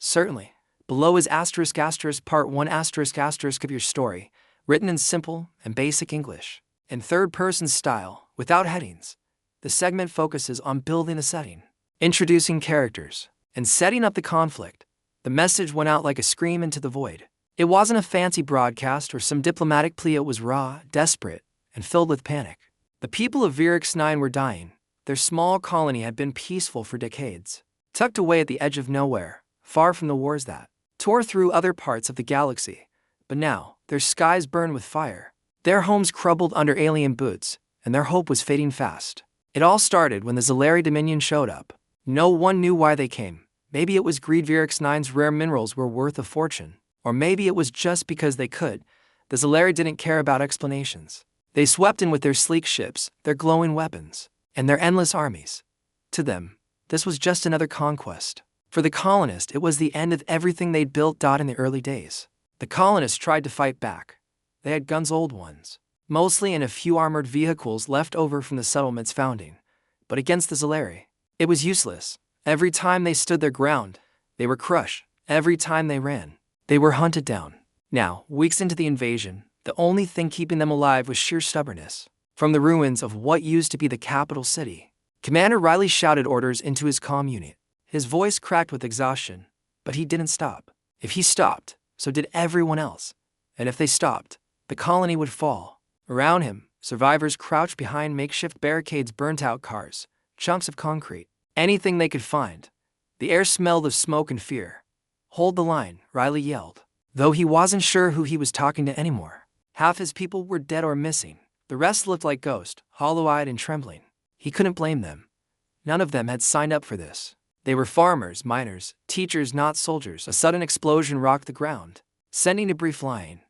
Certainly. Below is part 1 of your story, written in simple and basic English, in third-person style, without headings. The segment focuses on building a setting, introducing characters, and setting up the conflict. The message went out like a scream into the void. It wasn't a fancy broadcast or some diplomatic plea, it was raw, desperate, and filled with panic. The people of Virix 9 were dying. Their small colony had been peaceful for decades, tucked away at the edge of nowhere, far from the wars that tore through other parts of the galaxy. But now, their skies burned with fire. Their homes crumbled under alien boots, and their hope was fading fast. It all started when the Zalari Dominion showed up. No one knew why they came. Maybe it was greed. Virix 9's rare minerals were worth a fortune. Or maybe it was just because they could. The Zalari didn't care about explanations. They swept in with their sleek ships, their glowing weapons, and their endless armies. To them, this was just another conquest. For the colonists, it was the end of everything they'd built. In the early days, the colonists tried to fight back. They had guns, old ones, mostly, and a few armored vehicles left over from the settlement's founding. But against the Zalari, it was useless. Every time they stood their ground, they were crushed. Every time they ran, they were hunted down. Now, weeks into the invasion, the only thing keeping them alive was sheer stubbornness. From the ruins of what used to be the capital city, Commander Riley shouted orders into his comm unit. His voice cracked with exhaustion, but he didn't stop. If he stopped, so did everyone else. And if they stopped, the colony would fall. Around him, survivors crouched behind makeshift barricades, burnt-out cars, chunks of concrete, anything they could find. The air smelled of smoke and fear. "Hold the line," Riley yelled, though he wasn't sure who he was talking to anymore. Half his people were dead or missing. The rest looked like ghosts, hollow-eyed and trembling. He couldn't blame them. None of them had signed up for this. They were farmers, miners, teachers, not soldiers. A sudden explosion rocked the ground, sending debris flying.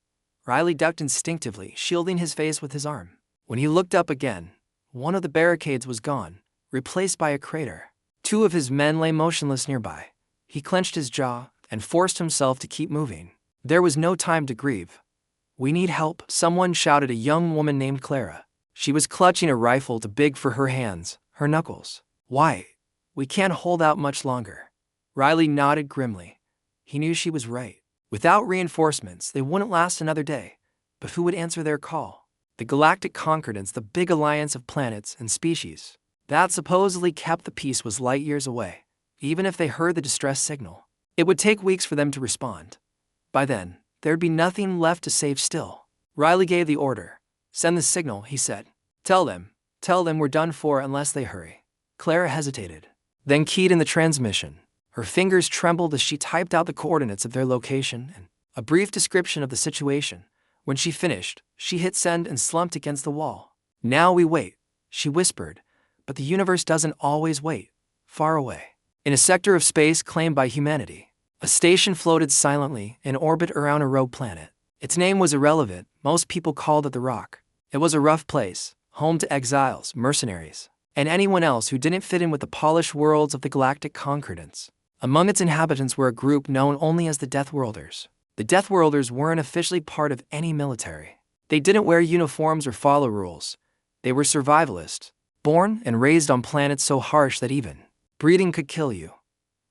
Riley ducked instinctively, shielding his face with his arm. When he looked up again, one of the barricades was gone, replaced by a crater. Two of his men lay motionless nearby. He clenched his jaw and forced himself to keep moving. There was no time to grieve. "We need help," someone shouted, a young woman named Clara. She was clutching a rifle too big for her hands, her knuckles. "Why? We can't hold out much longer." Riley nodded grimly. He knew she was right. Without reinforcements, they wouldn't last another day. But who would answer their call? The Galactic Concordance, the big alliance of planets and species that supposedly kept the peace, was light years away. Even if they heard the distress signal, it would take weeks for them to respond. By then, there'd be nothing left to save. Still, Riley gave the order. "Send the signal," he said. Tell them we're done for unless they hurry." Clara hesitated, then keyed in the transmission. Her fingers trembled as she typed out the coordinates of their location and a brief description of the situation. When she finished, she hit send and slumped against the wall. "Now we wait," she whispered, "but the universe doesn't always wait." Far away, in a sector of space claimed by humanity, a station floated silently in orbit around a rogue planet. Its name was irrelevant. Most people called it the Rock. It was a rough place, home to exiles, mercenaries, and anyone else who didn't fit in with the polished worlds of the Galactic Concordance. Among its inhabitants were a group known only as the Deathworlders. The Deathworlders weren't officially part of any military. They didn't wear uniforms or follow rules. They were survivalists, born and raised on planets so harsh that even breeding could kill you.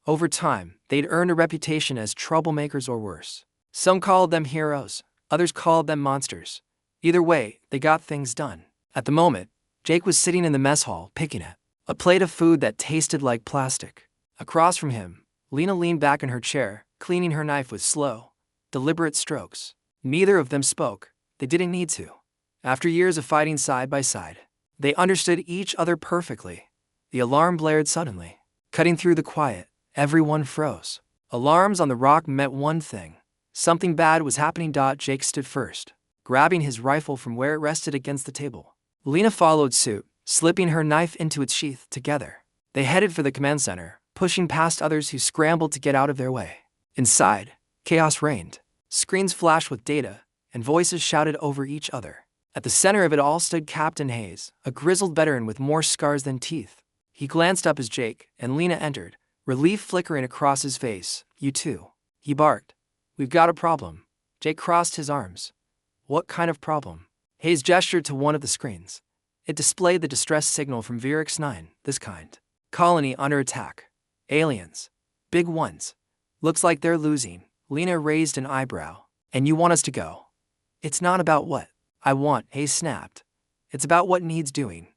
Over time, they'd earned a reputation as troublemakers or worse. Some called them heroes, others called them monsters. Either way, they got things done. At the moment, Jake was sitting in the mess hall, picking at a plate of food that tasted like plastic. Across from him, Lena leaned back in her chair, cleaning her knife with slow, deliberate strokes. Neither of them spoke. They didn't need to. After years of fighting side by side, they understood each other perfectly. The alarm blared suddenly, cutting through the quiet. Everyone froze. Alarms on the Rock meant one thing. Something bad was happening. Jake stood first, grabbing his rifle from where it rested against the table. Lena followed suit, slipping her knife into its sheath. Together, they headed for the command center, pushing past others who scrambled to get out of their way. Inside, chaos reigned. Screens flashed with data, and voices shouted over each other. At the center of it all stood Captain Hayes, a grizzled veteran with more scars than teeth. He glanced up as Jake and Lena entered, relief flickering across his face. "You too," he barked. "We've got a problem." Jake crossed his arms. "What kind of problem?" Hayes gestured to one of the screens. It displayed the distress signal from Virix 9, this kind. "Colony under attack. Aliens. Big ones. Looks like they're losing. Lena raised an eyebrow. And you want us to go? It's not about what I want, Hayes snapped. It's about what needs doing.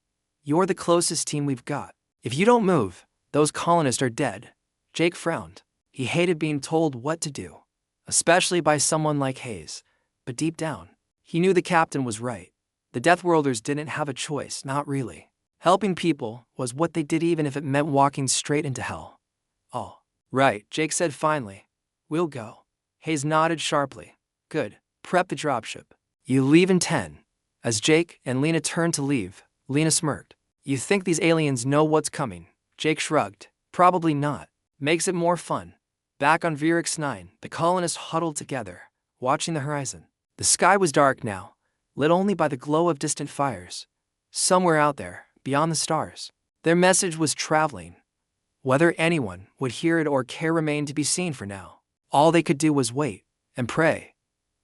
You're the closest team we've got. If you don't move, those colonists are dead. Jake frowned. He hated being told what to do, especially by someone like Hayes. But deep down, he knew the captain was right. The Deathworlders didn't have a choice, not really. Helping people was what they did even if it meant walking straight into hell. Oh, right, Jake said finally. We'll go. Hayes nodded sharply. Good. Prep the dropship. You leave in 10. As Jake and Lena turned to leave, Lena smirked. You think these aliens know what's coming? Jake shrugged. Probably not. Makes it more fun. Back on Virix 9, the colonists huddled together, watching the horizon. The sky was dark now, lit only by the glow of distant fires. Somewhere out there, beyond the stars, their message was traveling. Whether anyone would hear it or care remained to be seen for now. All they could do was wait and pray.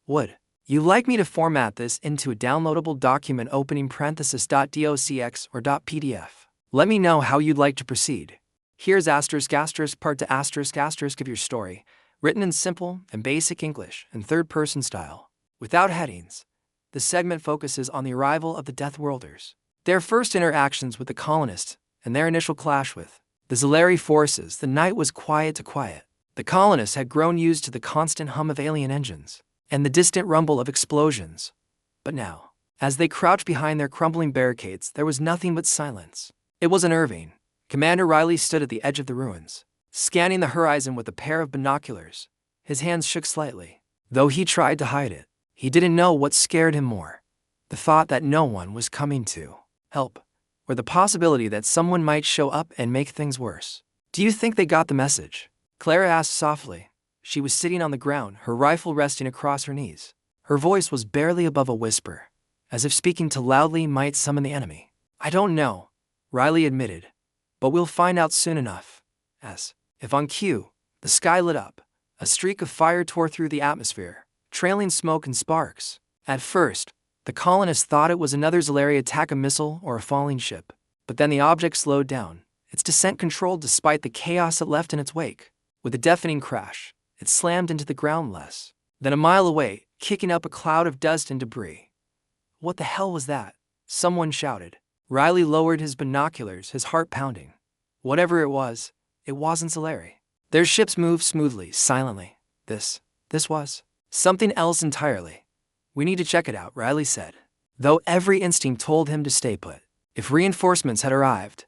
Would you like me to format this into a downloadable document opening .docx or .pdf? Let me know how you'd like to proceed. Here's part to of your story, written in simple and basic English and third-person style. Without headings, the segment focuses on the arrival of the Deathworlders, their first interactions with the colonists, and their initial clash with the Zalari forces. The night was quiet to quiet. The colonists had grown used to the constant hum of alien engines and the distant rumble of explosions. But now, as they crouched behind their crumbling barricades, there was nothing but silence. It was unnerving. Commander Riley stood at the edge of the ruins, scanning the horizon with a pair of binoculars. His hands shook slightly. Though he tried to hide it, he didn't know what scared him more. The thought that no one was coming to help, or the possibility that someone might show up and make things worse. Do you think they got the message? Clara asked softly. She was sitting on the ground, her rifle resting across her knees. Her voice was barely above a whisper, as if speaking too loudly might summon the enemy. I don't know, Riley admitted, but we'll find out soon enough. As if on cue, the sky lit up. A streak of fire tore through the atmosphere, trailing smoke and sparks. At first, the colonists thought it was another Zalari attack, a missile or a falling ship. But then the object slowed down, its descent controlled despite the chaos it left in its wake. With a deafening crash, it slammed into the ground less than a mile away, kicking up a cloud of dust and debris. What the hell was that? Someone shouted. Riley lowered his binoculars, his heart pounding. Whatever it wasn't Zalari. Their ships moved smoothly, silently. This was something else entirely. We need to check it out, Riley said, though every instinct told him to stay put. If reinforcements had arrived,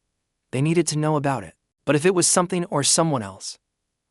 they needed to know about it. But if it was something or someone else,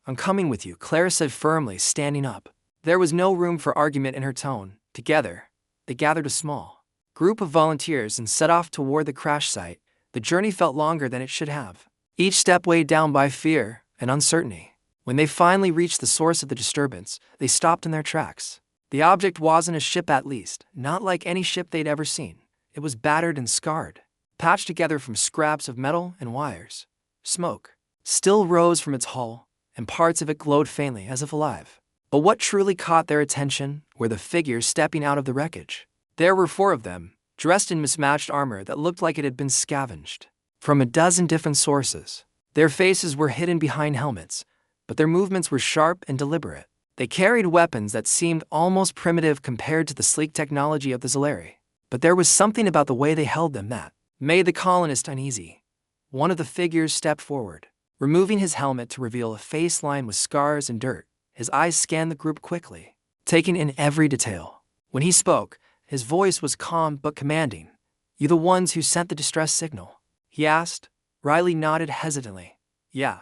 I'm coming with you, Clara said firmly, standing up. There was no room for argument in her tone. Together, they gathered a small group of volunteers and set off toward the crash site. The journey felt longer than it should have, each step weighed down by fear and uncertainty. When they finally reached the source of the disturbance, they stopped in their tracks. The object wasn't a ship, at least, not like any ship they'd ever seen. It was battered and scarred, patched together from scraps of metal and wires. Smoke still rose from its hull, and parts of it glowed faintly as if alive. But what truly caught their attention were the figures stepping out of the wreckage. There were 4 of them, dressed in mismatched armor that looked like it had been scavenged from a dozen different sources. Their faces were hidden behind helmets, but their movements were sharp and deliberate. They carried weapons that seemed almost primitive compared to the sleek technology of the Zalari. But there was something about the way they held them that made the colonist uneasy. One of the figures stepped forward, removing his helmet to reveal a face lined with scars and dirt. His eyes scanned the group quickly, taking in every detail. When he spoke, his voice was calm but commanding. You the ones who sent the distress signal? He asked. Riley nodded hesitantly. Yeah.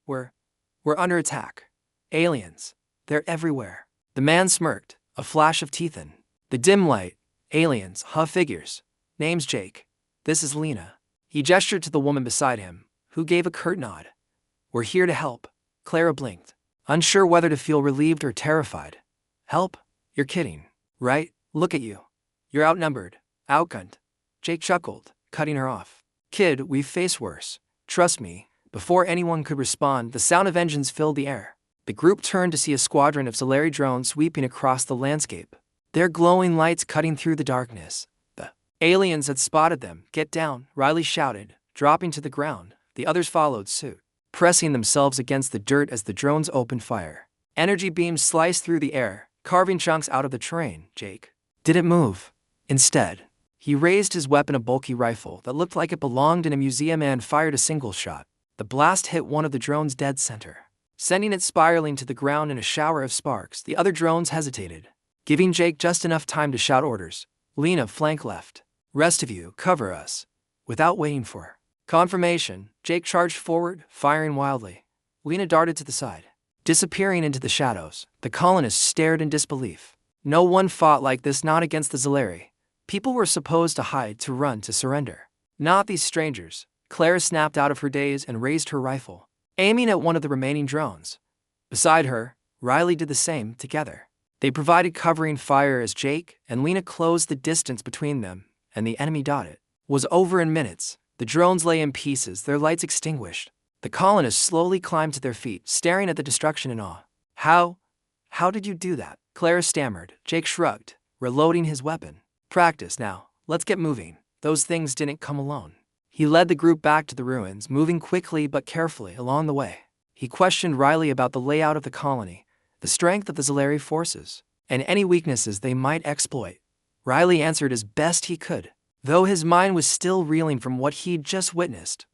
We're under attack. Aliens. They're everywhere. The man smirked, a flash of teeth in the dim light. Aliens, figures. Name's Jake. This is Lena. He gestured to the woman beside him, who gave a curt nod. We're here to help. Clara blinked, unsure whether to feel relieved or terrified. Help? You're kidding, right? Look at you. You're outnumbered, outgunned. Jake chuckled, cutting her off. Kid, we've faced worse. Trust me. Before anyone could respond, the sound of engines filled the air. The group turned to see a squadron of Zalari drones sweeping across the landscape, their glowing lights cutting through the darkness. The aliens had spotted them. Get down, Riley shouted, dropping to the ground. The others followed suit. pressing themselves against the dirt as the drones opened fire. Energy beams sliced through the air, carving chunks out of the terrain. Jake didn't move. Instead, he raised his weapon, a bulky rifle that looked like it belonged in a museum, and fired a single shot. The blast hit one of the drones dead center, sending it spiraling to the ground in a shower of sparks. The other drones hesitated, giving Jake just enough time to shout orders. Lena, flank left. Rest of you, cover us. Without waiting for confirmation, Jake charged forward, firing wildly. Lena darted to the side, disappearing into the shadows. The colonists stared in disbelief. No one fought like this, not against the Zalari. People were supposed to hide, to run, to surrender. Not these strangers. Clara snapped out of her daze and raised her rifle, aiming at one of the remaining drones. Beside her, Riley did the same. Together, they provided covering fire as Jake and Lena closed the distance between them and the enemy. It was over in minutes. The drones lay in pieces, their lights extinguished. The colonists slowly climbed to their feet, staring at the destruction in awe. How did you do that? Clara stammered. Jake shrugged, reloading his weapon. Practice now. Let's get moving. Those things didn't come alone. He led the group back to the ruins, moving quickly but carefully along the way. He questioned Riley about the layout of the colony, the strength of the Zalari forces, and any weaknesses they might exploit. Riley answered as best he could, though his mind was still reeling from what he'd just witnessed.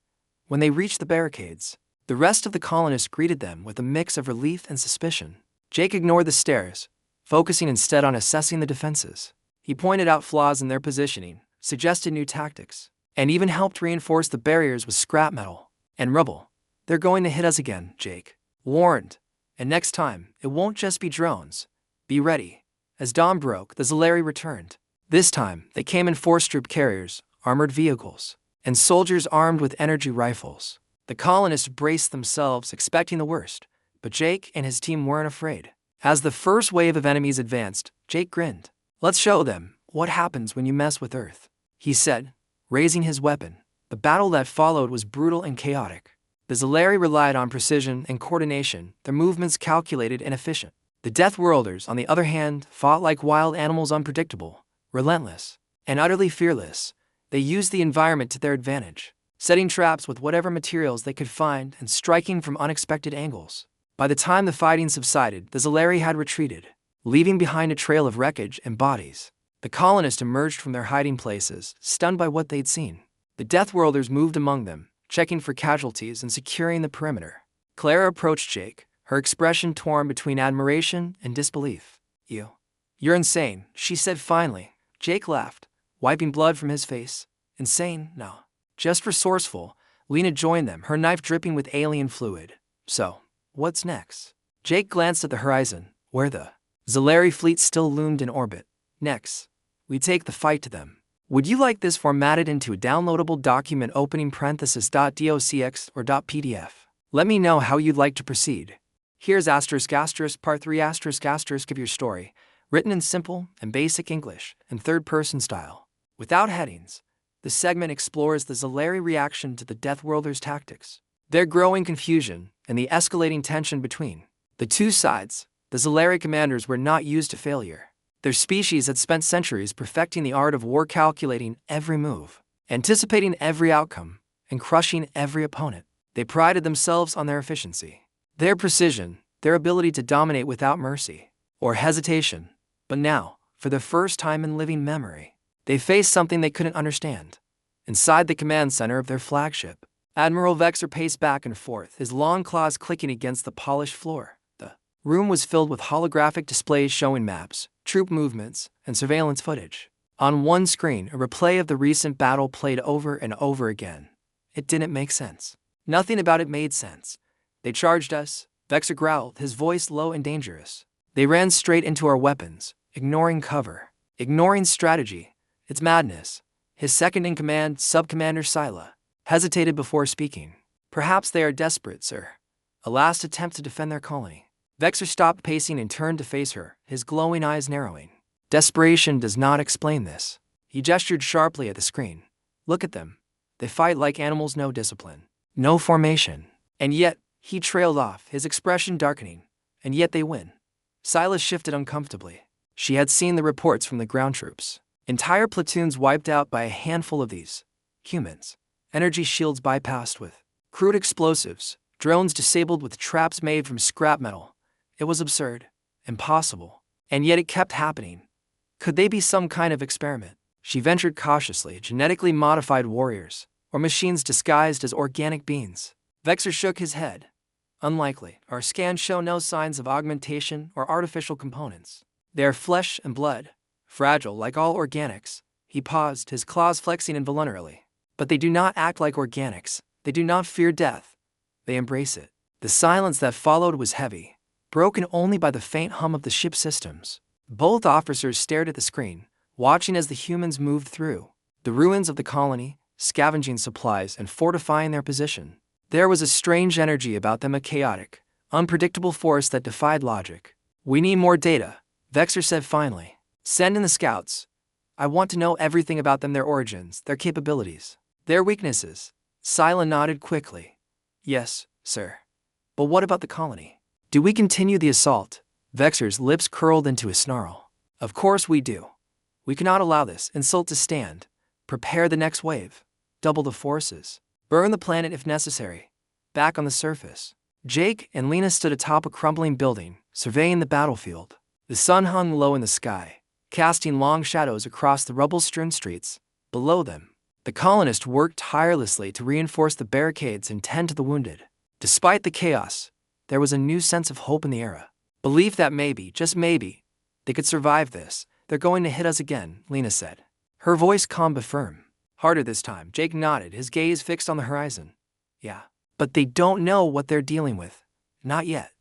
When they reached the barricades, the rest of the colonists greeted them with a mix of relief and suspicion. Jake ignored the stares, focusing instead on assessing the defenses. He pointed out flaws in their positioning, suggested new tactics, and even helped reinforce the barriers with scrap metal and rubble. They're going to hit us again, Jake warned. And next time, it won't just be drones. Be ready. As dawn broke, the Zalari returned. This time, they came in force-troop carriers, armored vehicles, and soldiers armed with energy rifles. The colonists braced themselves, expecting the worst, but Jake and his team weren't afraid. As the first wave of enemies advanced, Jake grinned. Let's show them what happens when you mess with Earth, he said, raising his weapon. The battle that followed was brutal and chaotic. The Zalari relied on precision and coordination, their movements calculated and efficient. The Deathworlders, on the other hand, fought like wild animals, unpredictable, relentless, and utterly fearless. They used the environment to their advantage, setting traps with whatever materials they could find and striking from unexpected angles. By the time the fighting subsided, the Zalari had retreated, leaving behind a trail of wreckage and bodies. The colonists emerged from their hiding places, stunned by what they'd seen. The Deathworlders moved among them, checking for casualties and securing the perimeter. Clara approached Jake, her expression torn between admiration and disbelief. You're insane, she said finally. Jake laughed, wiping blood from his face. Insane? No. Just resourceful. Lena joined them, her knife dripping with alien fluid. So, what's next? Jake glanced at the horizon, where the Zalari fleet still loomed in orbit. Next, we take the fight to them. Would you like this formatted into a downloadable document opening .docx or .pdf? Let me know how you'd like to proceed. Here's ***, part 3 ***, of your story, written in simple and basic English and third-person style. Without headings, the segment explores the Zalari reaction to the Deathworlders' tactics, their growing confusion, and the escalating tension between the two sides. The Zalari commanders were not used to failure. Their species had spent centuries perfecting the art of war, calculating every move, anticipating every outcome, and crushing every opponent. They prided themselves on their efficiency, their precision, their ability to dominate without mercy or hesitation. But now, for the first time in living memory, they faced something they couldn't understand. Inside the command center of their flagship, Admiral Vexer paced back and forth, his long claws clicking against the polished floor. The room was filled with holographic displays showing maps, troop movements, and surveillance footage. On one screen, a replay of the recent battle played over and over again. It didn't make sense. Nothing about it made sense. They charged us, Vexer growled, his voice low and dangerous. They ran straight into our weapons, ignoring cover, ignoring strategy. It's madness. His second-in-command, Sub-Commander Sila, hesitated before speaking. Perhaps they are desperate, sir. A last attempt to defend their colony. Vexer stopped pacing and turned to face her, his glowing eyes narrowing. Desperation does not explain this. He gestured sharply at the screen. Look at them. They fight like animals, no discipline, no formation. And yet, he trailed off, his expression darkening. And yet they win. Silas shifted uncomfortably. She had seen the reports from the ground troops. Entire platoons wiped out by a handful of these humans. Energy shields bypassed with crude explosives, Drones disabled with traps made from scrap metal. It was absurd, impossible, and yet it kept happening. Could they be some kind of experiment? She ventured cautiously, genetically modified warriors, or machines disguised as organic beings. Vexer shook his head. Unlikely. Our scans show no signs of augmentation or artificial components. They are flesh and blood, fragile like all organics. He paused, his claws flexing involuntarily. But they do not act like organics. They do not fear death. They embrace it. The silence that followed was heavy, broken only by the faint hum of the ship's systems. Both officers stared at the screen, watching as the humans moved through the ruins of the colony, scavenging supplies and fortifying their position. There was a strange energy about them, a chaotic, unpredictable force that defied logic. We need more data, Vexer said finally. Send in the scouts. I want to know everything about them, their origins, their capabilities, their weaknesses. Sila nodded quickly. Yes, sir. But what about the colony? Do we continue the assault? Vexer's lips curled into a snarl. Of course we do. We cannot allow this insult to stand. Prepare the next wave. Double the forces. Burn the planet if necessary. Back on the surface. Jake and Lena stood atop a crumbling building, surveying the battlefield. The sun hung low in the sky, casting long shadows across the rubble-strewn streets. Below them, the colonists worked tirelessly to reinforce the barricades and tend to the wounded. Despite the chaos, there was a new sense of hope in the era. Belief that maybe, just maybe, they could survive this. They're going to hit us again, Lena said. Her voice calm but firm. Harder this time, Jake nodded, his gaze fixed on the horizon. Yeah. But they don't know what they're dealing with. Not yet.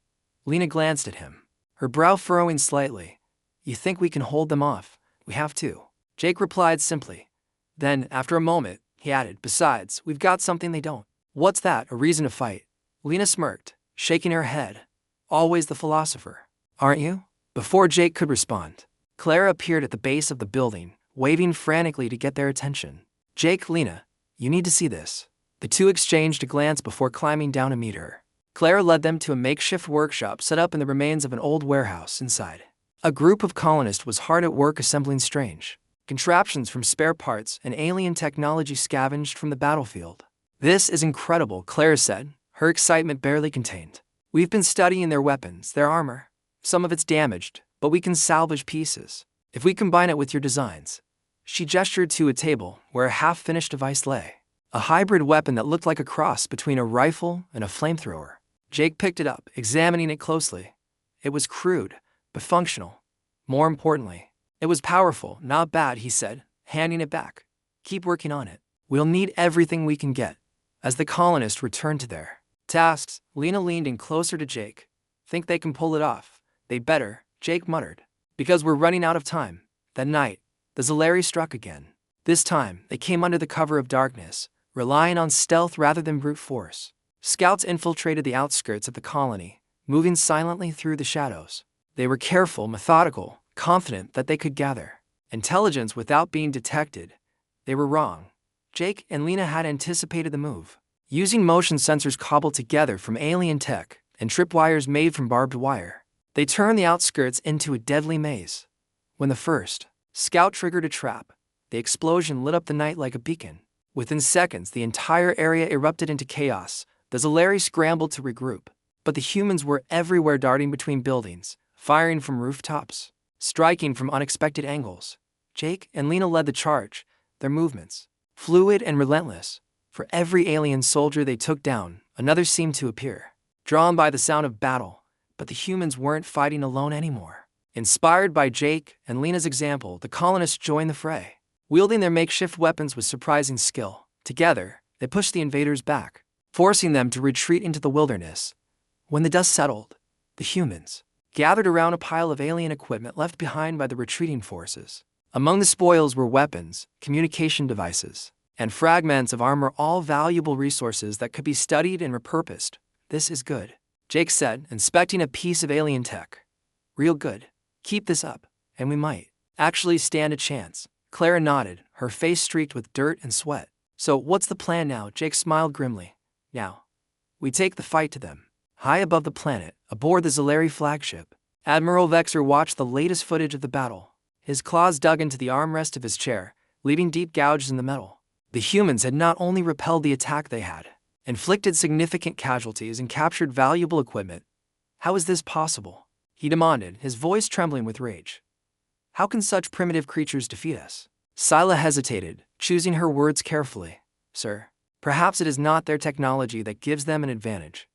Lena glanced at him, her brow furrowing slightly. You think we can hold them off? We have to. Jake replied simply. Then, after a moment, he added, besides, we've got something they don't. What's that? A reason to fight? Lena smirked, shaking her head. Always the philosopher. Aren't you? Before Jake could respond, Clara appeared at the base of the building, waving frantically to get their attention. Jake, Lena, you need to see this. The two exchanged a glance before climbing down to meet her. Clara led them to a makeshift workshop set up in the remains of an old warehouse inside. A group of colonists was hard at work assembling strange contraptions from spare parts and alien technology scavenged from the battlefield. This is incredible, Clara said, her excitement barely contained. We've been studying their weapons, their armor. Some of it's damaged, but we can salvage pieces if we combine it with your designs. She gestured to a table where a half-finished device lay. A hybrid weapon that looked like a cross between a rifle and a flamethrower. Jake picked it up, examining it closely. It was crude, but functional. More importantly, it was powerful, not bad, he said, handing it back. Keep working on it. We'll need everything we can get. As the colonists returned to their tasks, Lena leaned in closer to Jake. Think they can pull it off? They better, Jake muttered. Because we're running out of time. That night, the Zalari struck again. This time, they came under the cover of darkness, relying on stealth rather than brute force. Scouts infiltrated the outskirts of the colony, moving silently through the shadows. They were careful, methodical, confident that they could gather intelligence without being detected. They were wrong. Jake and Lena had anticipated the move. Using motion sensors cobbled together from alien tech and tripwires made from barbed wire, they turned the outskirts into a deadly maze. When the first scout triggered a trap, the explosion lit up the night like a beacon. Within seconds, the entire area erupted into chaos. The Zalari scrambled to regroup, but the humans were everywhere, darting between buildings, firing from rooftops, striking from unexpected angles. Jake and Lena led the charge, their movements fluid and relentless. For every alien soldier they took down, another seemed to appear, drawn by the sound of battle. But the humans weren't fighting alone anymore. Inspired by Jake and Lena's example, the colonists joined the fray. Wielding their makeshift weapons with surprising skill, together, they pushed the invaders back, forcing them to retreat into the wilderness. When the dust settled, the humans gathered around a pile of alien equipment left behind by the retreating forces. Among the spoils were weapons, communication devices, and fragments of armor, all valuable resources that could be studied and repurposed. This is good, Jake said, inspecting a piece of alien tech. Real good. Keep this up, and we might actually stand a chance. Clara nodded, her face streaked with dirt and sweat. So what's the plan now? Jake smiled grimly. Now, we take the fight to them. High above the planet, aboard the Zalari flagship, Admiral Vexer watched the latest footage of the battle. His claws dug into the armrest of his chair, leaving deep gouges in the metal. The humans had not only repelled the attack, they had inflicted significant casualties, and captured valuable equipment. How is this possible? He demanded, his voice trembling with rage. How can such primitive creatures defeat us? Scylla hesitated, choosing her words carefully. Sir, perhaps it is not their technology that gives them an advantage.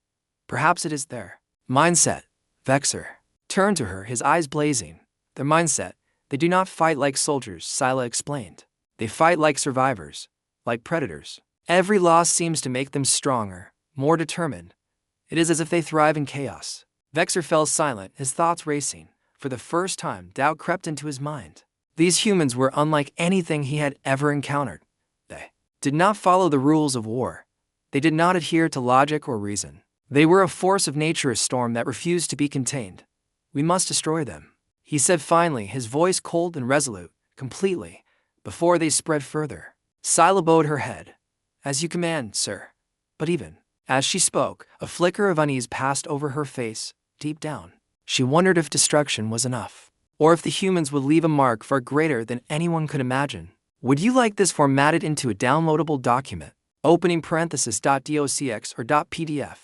Perhaps it is their mindset. Vexer turned to her, his eyes blazing. Their mindset. They do not fight like soldiers, Scylla explained. They fight like survivors, like predators. Every loss seems to make them stronger, more determined. It is as if they thrive in chaos. Vexer fell silent, his thoughts racing. For the first time, doubt crept into his mind. These humans were unlike anything he had ever encountered. They did not follow the rules of war. They did not adhere to logic or reason. They were a force of nature, a storm that refused to be contained. We must destroy them, he said finally, his voice cold and resolute, completely, before they spread further. Scylla bowed her head. As you command, sir. But even as she spoke, a flicker of unease passed over her face. Deep down, she wondered if destruction was enough, or if the humans would leave a mark far greater than anyone could imagine. Would you like this formatted into a downloadable document? Opening parenthesis .docx or .pdf.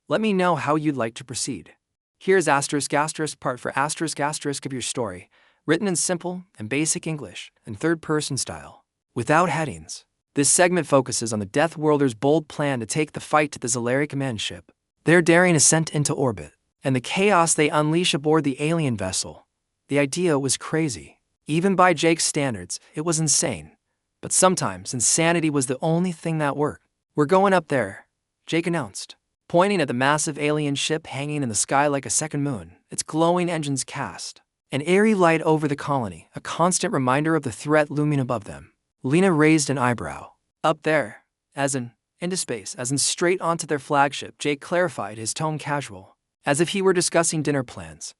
Let me know how you'd like to proceed. Here's part for of your story, written in simple and basic English and third-person style, without headings. This segment focuses on the Deathworlders' bold plan to take the fight to the Zalari command ship, their daring ascent into orbit, and the chaos they unleash aboard the alien vessel. The idea was crazy. Even by Jake's standards, it was insane. But sometimes insanity was the only thing that worked. We're going up there, Jake announced, pointing at the massive alien ship hanging in the sky like a second moon, its glowing engines cast an eerie light over the colony, a constant reminder of the threat looming above them. Lena raised an eyebrow. Up there, as in, into space, as in straight onto their flagship, Jake clarified, his tone casual, as if he were discussing dinner plans.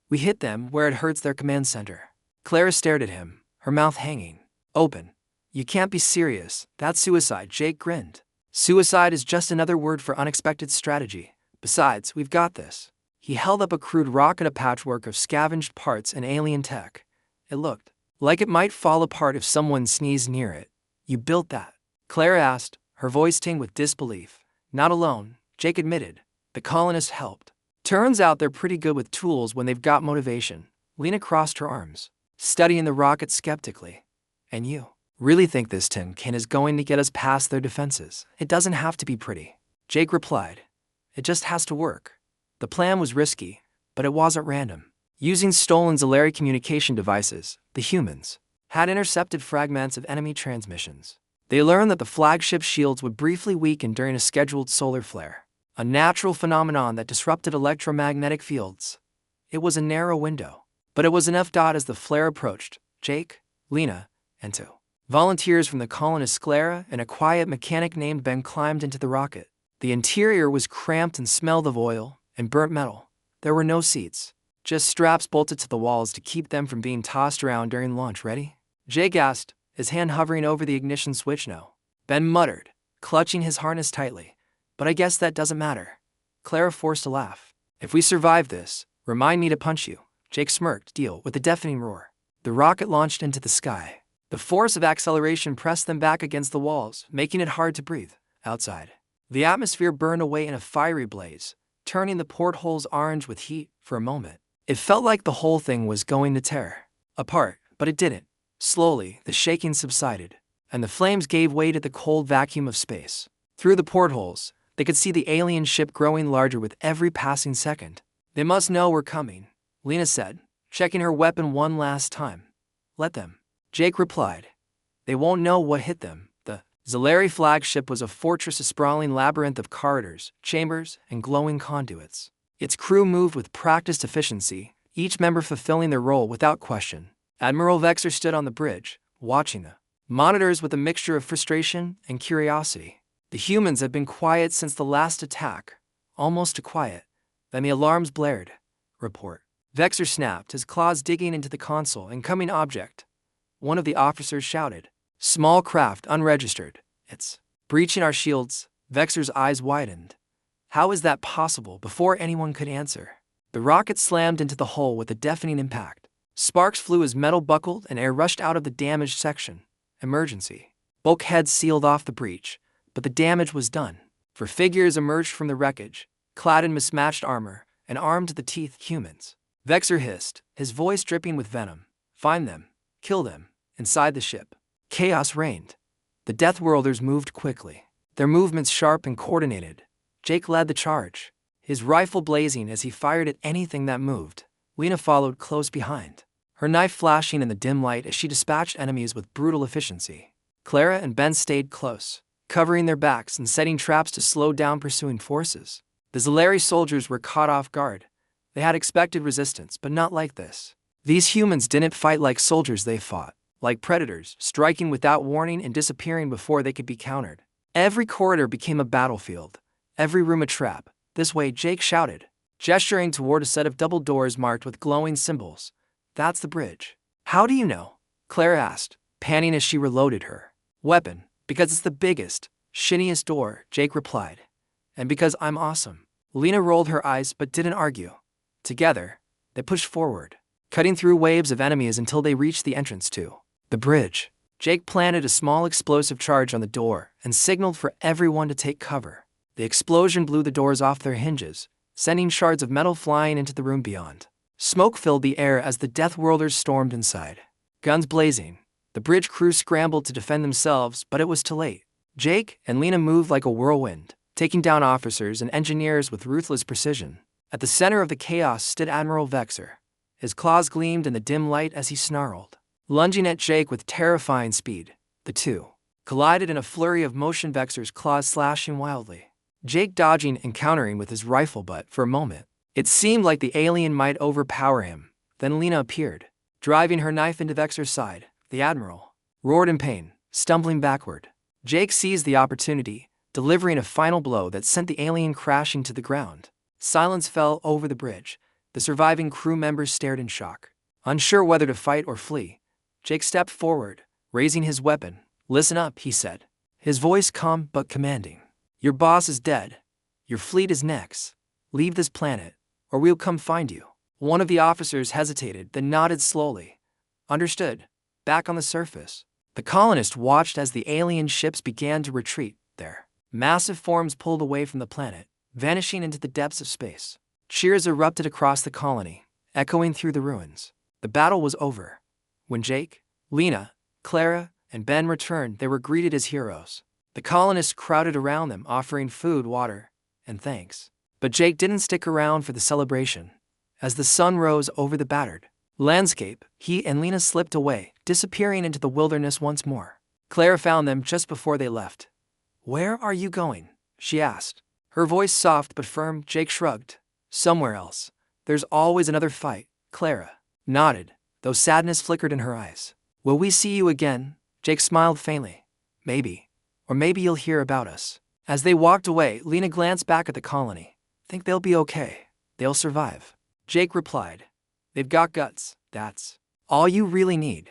We hit them where it hurts, their command center. Clara stared at him, her mouth hanging open. You can't be serious, that's suicide, Jake grinned. Suicide is just another word for unexpected strategy. Besides, we've got this. He held up a crude rocket, a patchwork of scavenged parts and alien tech. It looked like it might fall apart if someone sneezed near it. You built that? Clara asked, her voice tinged with disbelief. Not alone, Jake admitted. The colonists helped. Turns out they're pretty good with tools when they've got motivation. Lena crossed her arms, studying the rocket skeptically. And you really think this tin can is going to get us past their defenses? It doesn't have to be pretty, Jake replied. It just has to work. The plan was risky, but it wasn't random. Using stolen Zalari communication devices, the humans had intercepted fragments of enemy transmissions. They learned that the flagship shields would briefly weaken during a scheduled solar flare, a natural phenomenon that disrupted electromagnetic fields. It was a narrow window, but it was enough. As the flare approached, Jake, Lena, and two volunteers from the colonists, Clara and a quiet mechanic named Ben, climbed into the rocket. The interior was cramped and smelled of oil and burnt metal. There were no seats, just straps bolted to the walls to keep them from being tossed around during launch. Ready? Jake asked, his hand hovering over the ignition switch. No, Ben muttered, clutching his harness tightly. But I guess that doesn't matter. Clara forced a laugh. If we survive this, remind me to punch you. Jake smirked. Deal. With a deafening roar, the rocket launched into the sky. The force of acceleration pressed them back against the walls, making it hard to breathe. Outside, the atmosphere burned away in a fiery blaze, turning the portholes orange with heat. For a moment, it felt like the whole thing was going to tear apart, but it didn't. Slowly, the shaking subsided, and the flames gave way to the cold vacuum of space. Through the portholes, they could see the alien ship growing larger with every passing second. They must know we're coming, Lena said, checking her weapon one last time. Let them, Jake replied. They won't know what hit them. The Zalari flagship was a fortress, a sprawling labyrinth of corridors, chambers, and glowing conduits. Its crew moved with practiced efficiency, each member fulfilling their role without question. Admiral Vexer stood on the bridge, watching the monitors with a mixture of frustration and curiosity. The humans had been quiet since the last attack, almost too quiet. Then the alarms blared. Report. Vexer snapped, his claws digging into the console. Incoming object. One of the officers shouted. Small craft, unregistered. It's breaching our shields. Vexer's eyes widened. How is that possible? Before anyone could answer, the rocket slammed into the hull with a deafening impact. Sparks flew as metal buckled and air rushed out of the damaged section. Emergency. Bulkheads sealed off the breach, but the damage was done. for figures emerged from the wreckage, clad in mismatched armor and armed to the teeth humans. Vexor hissed, his voice dripping with venom. Find them. Kill them. Inside the ship. Chaos reigned. The Deathworlders moved quickly, their movements sharp and coordinated. Jake led the charge, his rifle blazing as he fired at anything that moved. Lena followed close behind, her knife flashing in the dim light as she dispatched enemies with brutal efficiency. Clara and Ben stayed close, covering their backs and setting traps to slow down pursuing forces. The Zalari soldiers were caught off guard. They had expected resistance, but not like this. These humans didn't fight like soldiers, they fought like predators, striking without warning and disappearing before they could be countered. Every corridor became a battlefield, every room a trap. This way, Jake shouted, gesturing toward a set of double doors marked with glowing symbols. That's the bridge. How do you know? Clara asked, panting as she reloaded her weapon. Because it's the biggest, shiniest door, Jake replied. And because I'm awesome. Lena rolled her eyes but didn't argue. Together, they pushed forward, cutting through waves of enemies until they reached the entrance to the bridge. Jake planted a small explosive charge on the door and signaled for everyone to take cover. The explosion blew the doors off their hinges, sending shards of metal flying into the room beyond. Smoke filled the air as the Deathworlders stormed inside. Guns blazing, the bridge crew scrambled to defend themselves, but it was too late. Jake and Lena moved like a whirlwind, taking down officers and engineers with ruthless precision. At the center of the chaos stood Admiral Vexor. His claws gleamed in the dim light as he snarled, lunging at Jake with terrifying speed. The two collided in a flurry of motion, Vexor's claws slashing wildly, Jake dodging and countering with his rifle, but for a moment, it seemed like the alien might overpower him. Then Lena appeared, driving her knife into Vexor's side. The Admiral roared in pain, stumbling backward. Jake seized the opportunity, delivering a final blow that sent the alien crashing to the ground. Silence fell over the bridge. The surviving crew members stared in shock, unsure whether to fight or flee. Jake stepped forward, raising his weapon. Listen up, he said, his voice calm but commanding. Your boss is dead. Your fleet is next. Leave this planet, or we'll come find you. One of the officers hesitated, then nodded slowly. Understood. Back on the surface, the colonists watched as the alien ships began to retreat. Their massive forms pulled away from the planet, vanishing into the depths of space. Cheers erupted across the colony, echoing through the ruins. The battle was over. When Jake, Lena, Clara, and Ben returned, they were greeted as heroes. The colonists crowded around them, offering food, water, and thanks. But Jake didn't stick around for the celebration. As the sun rose over the battered landscape, he and Lena slipped away, disappearing into the wilderness once more. Clara found them just before they left. Where are you going? She asked, her voice soft but firm. Jake shrugged. Somewhere else. There's always another fight. Clara nodded, though sadness flickered in her eyes. Will we see you again? Jake smiled faintly. Maybe. Or maybe you'll hear about us. As they walked away, Lena glanced back at the colony. Think they'll be okay. They'll survive. Jake replied. They've got guts. That's all you really need.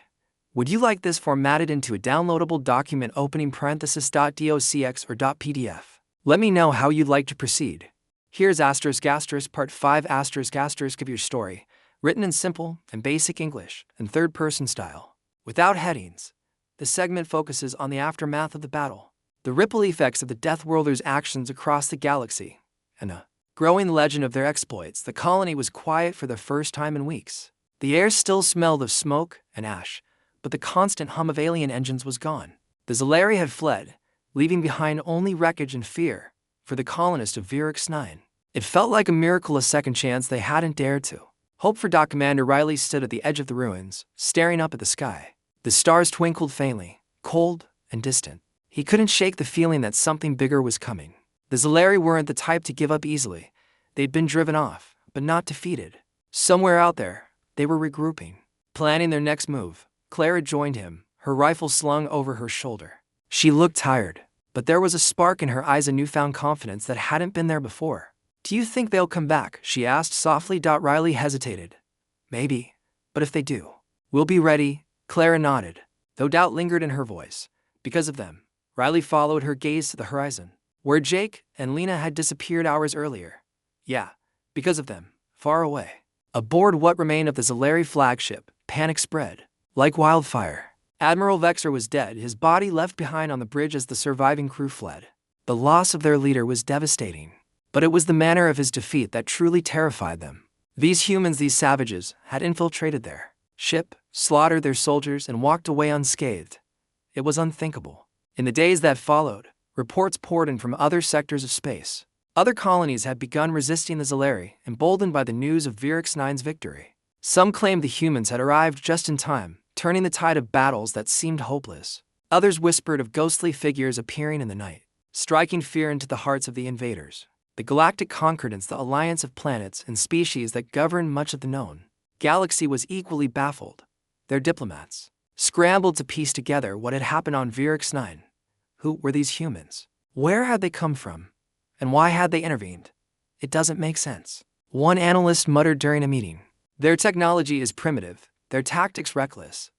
Would you like this formatted into a downloadable document opening .docx or .pdf? Let me know how you'd like to proceed. Here's Part 5 of your story, written in simple and basic English and third-person style. Without headings, the segment focuses on the aftermath of the battle, the ripple effects of the Deathworlders' actions across the galaxy, and a growing legend of their exploits. The colony was quiet for the first time in weeks. The air still smelled of smoke and ash, but the constant hum of alien engines was gone. The Zalari had fled, leaving behind only wreckage and fear for the colonists of Virix 9. It felt like a miracle, a second chance they hadn't dared to hope for. Commander Riley stood at the edge of the ruins, staring up at the sky. The stars twinkled faintly, cold and distant. He couldn't shake the feeling that something bigger was coming. The Zalari weren't the type to give up easily. They'd been driven off, but not defeated. Somewhere out there, they were regrouping, planning their next move. Clara joined him, her rifle slung over her shoulder. She looked tired, but there was a spark in her eyes, a newfound confidence that hadn't been there before. Do you think they'll come back? She asked softly. Riley hesitated. Maybe, but if they do, we'll be ready. Clara nodded, though doubt lingered in her voice. Because of them. Riley followed her gaze to the horizon, where Jake and Lena had disappeared hours earlier. Yeah, because of them, far away. Aboard what remained of the Zalari flagship, panic spread like wildfire. Admiral Vexor was dead, his body left behind on the bridge as the surviving crew fled. The loss of their leader was devastating, but it was the manner of his defeat that truly terrified them. These humans, these savages, had infiltrated their ship, slaughtered their soldiers, and walked away unscathed. It was unthinkable. In the days that followed, reports poured in from other sectors of space. Other colonies had begun resisting the Zalari, emboldened by the news of Virix 9's victory. Some claimed the humans had arrived just in time, turning the tide of battles that seemed hopeless. Others whispered of ghostly figures appearing in the night, striking fear into the hearts of the invaders. The Galactic Concordance, the alliance of planets and species that governed much of the known galaxy, was equally baffled. Their diplomats scrambled to piece together what had happened on Virix 9. Who were these humans? Where had they come from? And why had they intervened? It doesn't make sense. One analyst muttered during a meeting. Their technology is primitive, their tactics reckless.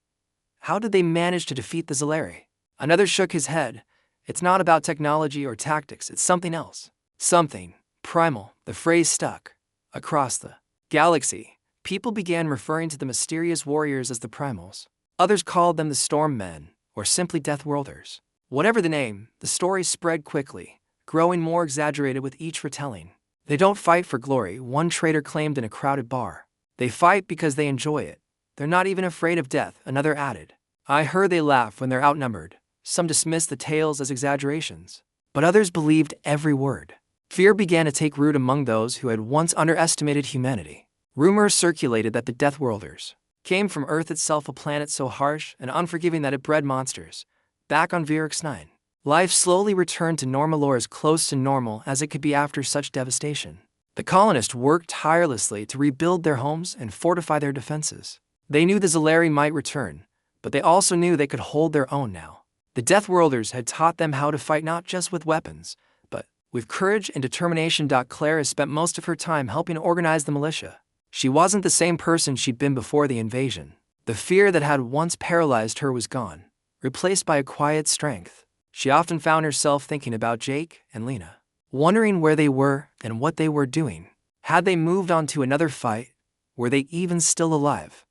How did they manage to defeat the Zalari? Another shook his head. It's not about technology or tactics, it's something else. Something primal. The phrase stuck across the galaxy. People began referring to the mysterious warriors as the primals. Others called them the Storm Men, or simply Deathworlders. Whatever the name, the story spread quickly, growing more exaggerated with each retelling. They don't fight for glory, one trader claimed in a crowded bar. They fight because they enjoy it. They're not even afraid of death, another added. I heard they laugh when they're outnumbered. Some dismissed the tales as exaggerations, but others believed every word. Fear began to take root among those who had once underestimated humanity. Rumors circulated that the Deathworlders came from Earth itself, a planet so harsh and unforgiving that it bred monsters. Back on Virix 9, life slowly returned to normal, or as close to normal as it could be after such devastation. The colonists worked tirelessly to rebuild their homes and fortify their defenses. They knew the Zalari might return, but they also knew they could hold their own now. The Deathworlders had taught them how to fight not just with weapons, but with courage and determination. Claire has spent most of her time helping organize the militia. She wasn't the same person she'd been before the invasion. The fear that had once paralyzed her was gone, replaced by a quiet strength. She often found herself thinking about Jake and Lena, wondering where they were and what they were doing. Had they moved on to another fight? Were they even still alive?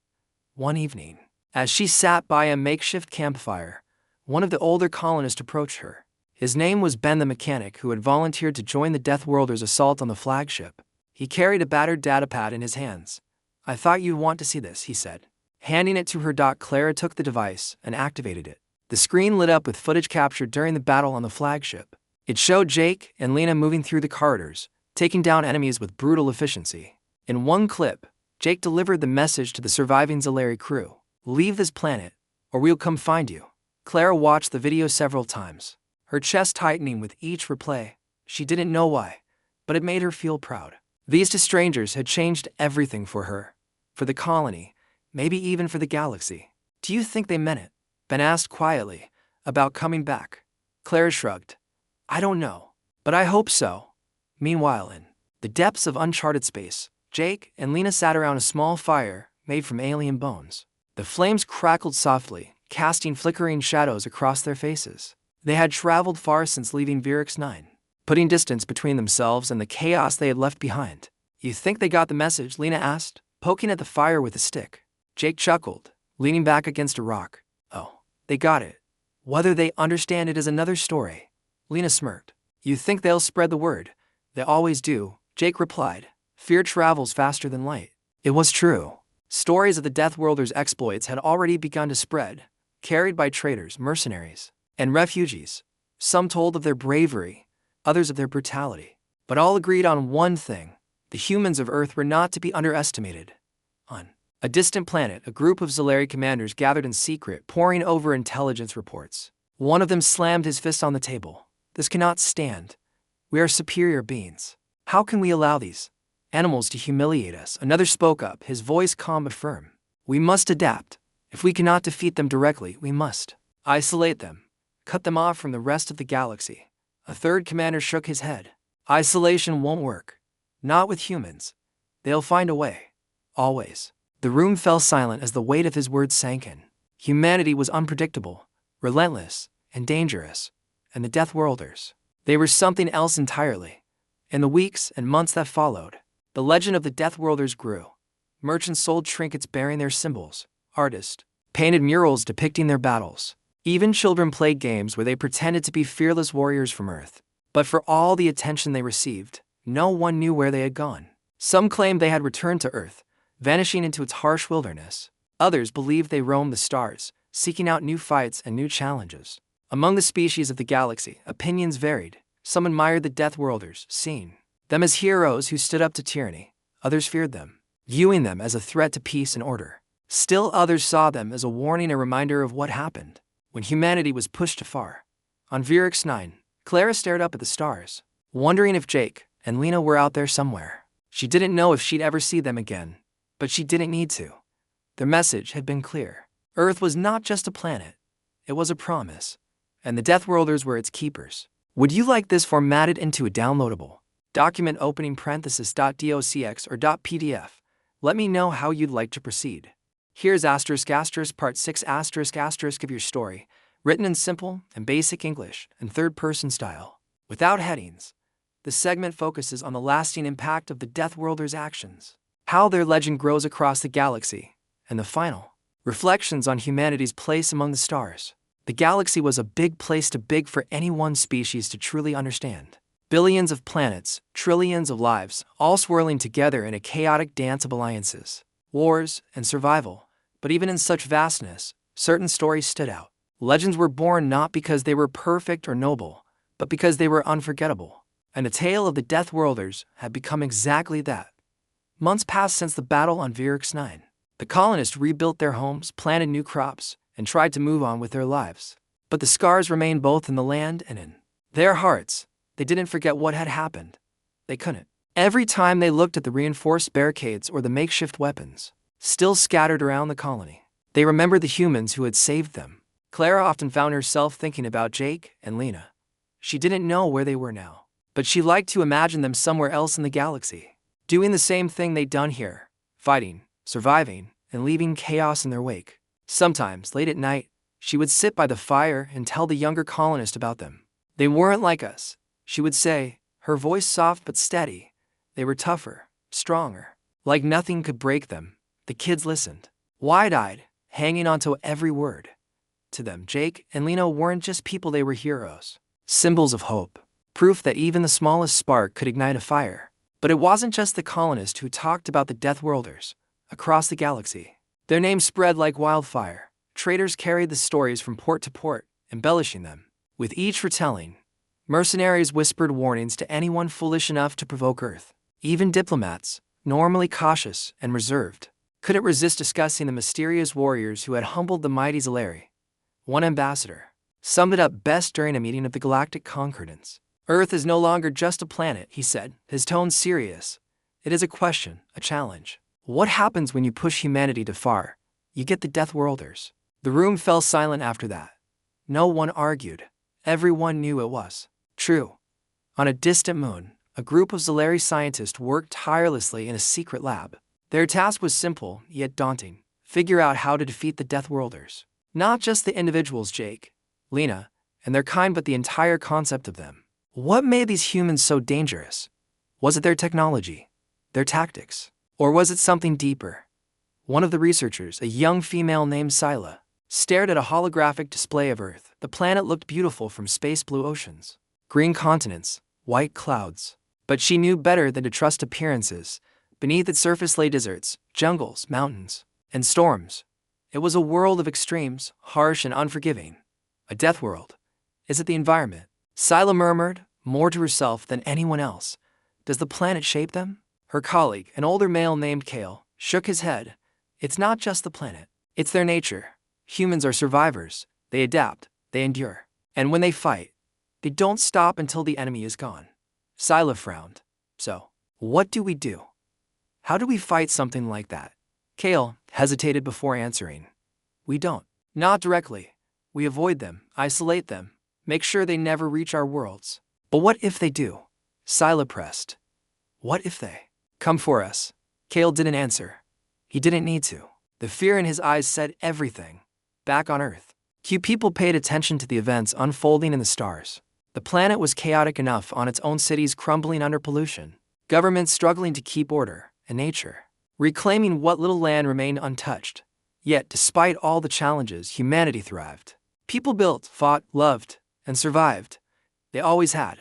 One evening, as she sat by a makeshift campfire, one of the older colonists approached her. His name was Ben the mechanic, who had volunteered to join the Deathworlders' assault on the flagship. He carried a battered datapad in his hands. I thought you'd want to see this, he said. Handing it to her, Clara took the device and activated it. The screen lit up with footage captured during the battle on the flagship. It showed Jake and Lena moving through the corridors, taking down enemies with brutal efficiency. In one clip, Jake delivered the message to the surviving Zalari crew. Leave this planet, or we'll come find you. Clara watched the video several times, her chest tightening with each replay. She didn't know why, but it made her feel proud. These two strangers had changed everything for her, for the colony, maybe even for the galaxy. Do you think they meant it? Ben asked quietly, about coming back. Clara shrugged. I don't know, but I hope so. Meanwhile, in the depths of uncharted space, Jake and Lena sat around a small fire made from alien bones. The flames crackled softly, casting flickering shadows across their faces. They had traveled far since leaving Virix 9, putting distance between themselves and the chaos they had left behind. You think they got the message? Lena asked, poking at the fire with a stick. Jake chuckled, leaning back against a rock. Oh, they got it. Whether they understand it is another story. Lena smirked. You think they'll spread the word? They always do, Jake replied. Fear travels faster than light. It was true. Stories of the Deathworlders' exploits had already begun to spread, carried by traders, mercenaries, and refugees. Some told of their bravery, others of their brutality. But all agreed on one thing. The humans of Earth were not to be underestimated. On a distant planet, a group of Zalari commanders gathered in secret, poring over intelligence reports. One of them slammed his fist on the table. This cannot stand. We are superior beings. How can we allow these animals to humiliate us? Another spoke up, his voice calm but firm. We must adapt. If we cannot defeat them directly, we must isolate them, cut them off from the rest of the galaxy. A third commander shook his head. Isolation won't work. Not with humans. They'll find a way. Always. The room fell silent as the weight of his words sank in. Humanity was unpredictable, relentless, and dangerous. And the Deathworlders, they were something else entirely. In the weeks and months that followed, the legend of the Deathworlders grew. Merchants sold trinkets bearing their symbols. Artists painted murals depicting their battles. Even children played games where they pretended to be fearless warriors from Earth. But for all the attention they received, no one knew where they had gone. Some claimed they had returned to Earth, vanishing into its harsh wilderness. Others believed they roamed the stars, seeking out new fights and new challenges. Among the species of the galaxy, opinions varied. Some admired the Deathworlders, seeing them as heroes who stood up to tyranny. Others feared them, viewing them as a threat to peace and order. Still others saw them as a warning, a reminder of what happened when humanity was pushed too far. On Virix 9, Clara stared up at the stars, wondering if Jake and Lena were out there somewhere. She didn't know if she'd ever see them again, but she didn't need to. Their message had been clear. Earth was not just a planet, it was a promise, and the Deathworlders were its keepers. Would you like this formatted into a downloadable document opening .docx or .pdf? Let me know how you'd like to proceed. Here's part 6 of your story, written in simple and basic English and third-person style, without headings. The segment focuses on the lasting impact of the Deathworlders' actions, how their legend grows across the galaxy, and the final reflections on humanity's place among the stars. The galaxy was a big place, too big for any one species to truly understand. Billions of planets, trillions of lives, all swirling together in a chaotic dance of alliances, wars, and survival. But even in such vastness, certain stories stood out. Legends were born not because they were perfect or noble, but because they were unforgettable. And the tale of the Deathworlders had become exactly that. Months passed since the battle on Virix 9. The colonists rebuilt their homes, planted new crops, and tried to move on with their lives. But the scars remained both in the land and in their hearts. They didn't forget what had happened. They couldn't. Every time they looked at the reinforced barricades or the makeshift weapons still scattered around the colony, they remembered the humans who had saved them. Clara often found herself thinking about Jake and Lena. She didn't know where they were now, but she liked to imagine them somewhere else in the galaxy, doing the same thing they'd done here, fighting, surviving, and leaving chaos in their wake. Sometimes, late at night, she would sit by the fire and tell the younger colonist about them. They weren't like us, she would say, her voice soft but steady. They were tougher, stronger, like nothing could break them. The kids listened, wide-eyed, hanging onto every word. To them, Jake and Lena weren't just people, they were heroes, symbols of hope, proof that even the smallest spark could ignite a fire. But it wasn't just the colonists who talked about the Deathworlders. Across the galaxy, their names spread like wildfire. Traders carried the stories from port to port, embellishing them. With each retelling, mercenaries whispered warnings to anyone foolish enough to provoke Earth. Even diplomats, normally cautious and reserved, couldn't resist discussing the mysterious warriors who had humbled the mighty Zalari. One ambassador summed it up best during a meeting of the Galactic Concordance. Earth is no longer just a planet, he said, his tone serious. It is a question, a challenge. What happens when you push humanity too far? You get the Deathworlders. The room fell silent after that. No one argued. Everyone knew it was true. On a distant moon, a group of Zalari scientists worked tirelessly in a secret lab. Their task was simple, yet daunting. Figure out how to defeat the Deathworlders. Not just the individuals, Jake, Lena, and their kind, but the entire concept of them. What made these humans so dangerous? Was it their technology? Their tactics? Or was it something deeper? One of the researchers, a young female named Scylla, stared at a holographic display of Earth. The planet looked beautiful from space blue oceans, green continents, white clouds. But she knew better than to trust appearances. Beneath its surface lay deserts, jungles, mountains, and storms. It was a world of extremes, harsh and unforgiving. A death world. Is it the environment? Scylla murmured, more to herself than anyone else. Does the planet shape them? Her colleague, an older male named Kale, shook his head. It's not just the planet. It's their nature. Humans are survivors. They adapt. They endure. And when they fight, they don't stop until the enemy is gone. Scylla frowned. So, what do we do? How do we fight something like that? Kale hesitated before answering. We don't. Not directly. We avoid them, isolate them, make sure they never reach our worlds. But what if they do? Scylla pressed. What if they come for us? Kale didn't answer. He didn't need to. The fear in his eyes said everything. Back on Earth, few people paid attention to the events unfolding in the stars. The planet was chaotic enough on its own, cities crumbling under pollution, governments struggling to keep order, and nature reclaiming what little land remained untouched. Yet, despite all the challenges, humanity thrived. People built, fought, loved, and survived. They always had.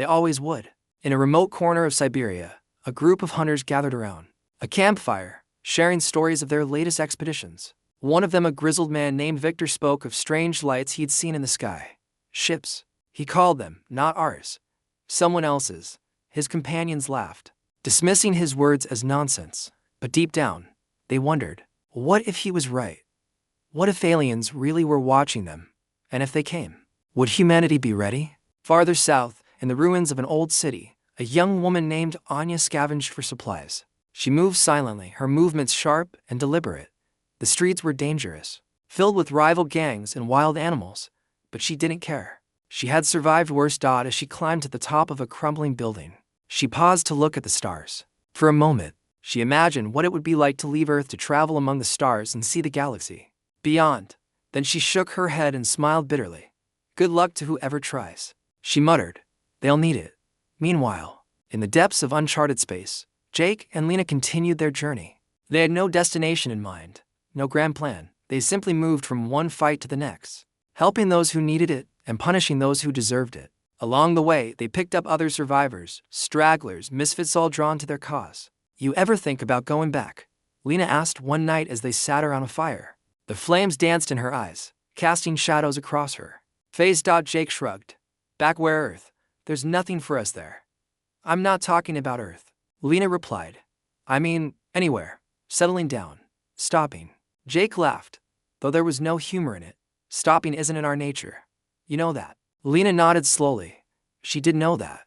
They always would. In a remote corner of Siberia, a group of hunters gathered around a campfire, sharing stories of their latest expeditions. One of them, a grizzled man named Victor, spoke of strange lights he'd seen in the sky. Ships, he called them, not ours. Someone else's. His companions laughed, dismissing his words as nonsense. But deep down, they wondered, what if he was right? What if aliens really were watching them? And if they came, would humanity be ready? Farther south, in the ruins of an old city, a young woman named Anya scavenged for supplies. She moved silently, her movements sharp and deliberate. The streets were dangerous, filled with rival gangs and wild animals, but she didn't care. She had survived worse. As she climbed to the top of a crumbling building, she paused to look at the stars. For a moment, she imagined what it would be like to leave Earth to travel among the stars and see the galaxy beyond. Then she shook her head and smiled bitterly. Good luck to whoever tries, she muttered. They'll need it. Meanwhile, in the depths of uncharted space, Jake and Lena continued their journey. They had no destination in mind, no grand plan. They simply moved from one fight to the next, helping those who needed it and punishing those who deserved it. Along the way, they picked up other survivors, stragglers, misfits, all drawn to their cause. You ever think about going back? Lena asked one night as they sat around a fire. The flames danced in her eyes, casting shadows across her face. Jake shrugged. Back where Earth? There's nothing for us there. I'm not talking about Earth, Lena replied. I mean, anywhere. Settling down. Stopping. Jake laughed, though there was no humor in it. Stopping isn't in our nature. You know that. Lena nodded slowly. She did know that.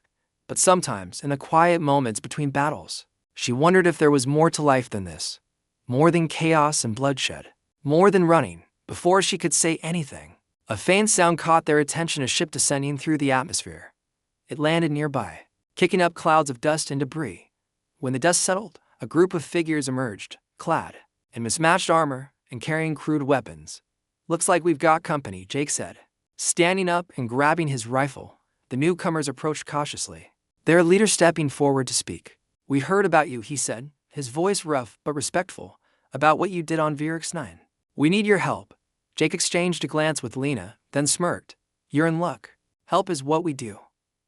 But sometimes, in the quiet moments between battles, she wondered if there was more to life than this. More than chaos and bloodshed. More than running. Before she could say anything, a faint sound caught their attention, a ship descending through the atmosphere. It landed nearby, kicking up clouds of dust and debris. When the dust settled, a group of figures emerged, clad in mismatched armor and carrying crude weapons. Looks like we've got company, Jake said. Standing up and grabbing his rifle, the newcomers approached cautiously, their leader stepping forward to speak. We heard about you, he said, his voice rough but respectful, about what you did on Virix 9. We need your help. Jake exchanged a glance with Lena, then smirked. You're in luck. Help is what we do.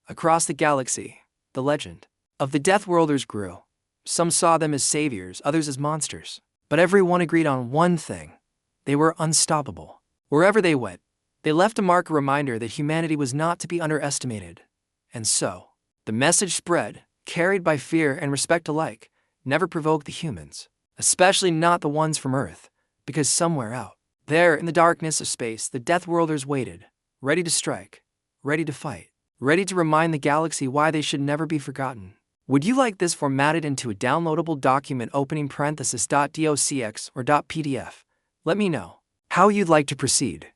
Across the galaxy, the legend of the Deathworlders grew. Some saw them as saviors, others as monsters. But everyone agreed on one thing. They were unstoppable. Wherever they went, they left a mark, a reminder that humanity was not to be underestimated. And so, the message spread, carried by fear and respect alike, never provoked the humans, especially not the ones from Earth, because somewhere out there in the darkness of space, the Deathworlders waited, ready to strike, ready to fight, ready to remind the galaxy why they should never be forgotten. Would you like this formatted into a downloadable document opening parenthesis .docx or .pdf? Let me know how you'd like to proceed.